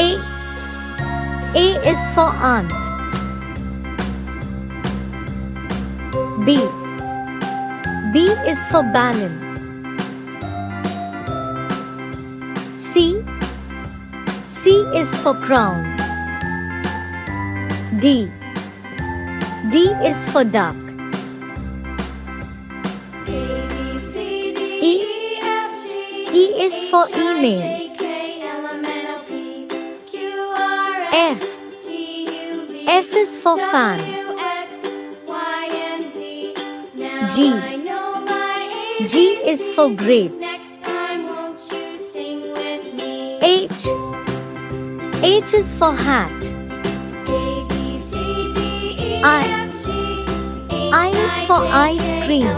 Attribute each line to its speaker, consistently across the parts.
Speaker 1: A. A is for aunt. B. B is for balloon. C. C is for crown. D. D is for duck. E. E is for email. F. F is for fan. G. G is for grapes. H. H is for hat. I. I is for ice cream.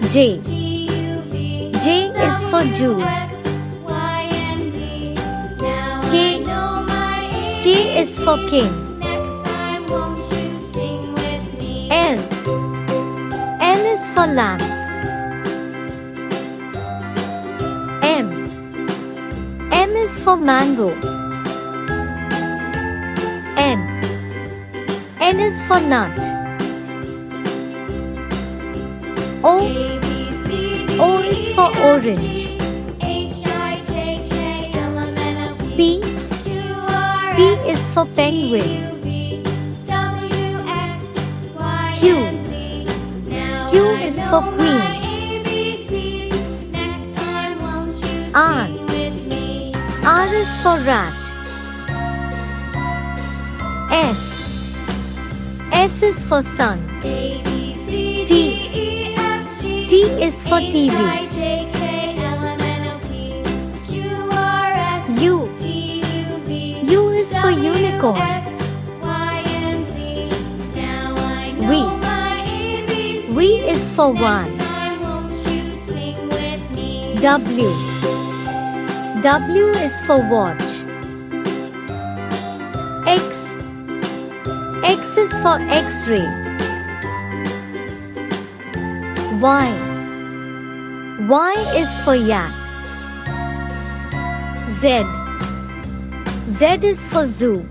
Speaker 1: J. J is for juice. K. K is for king. L. L is for lamp. M. M is for mango. N. N is for nut. O. O is for orange. P. P is for penguin. Q. Q is for queen. R. R is for rat. S. S is for sun. T. T is for TV. U. U is for unicorn. V. V is for one. W. W is for watch. X. X is for X-ray. Y. Y is for yak. Z. Z is for zoo.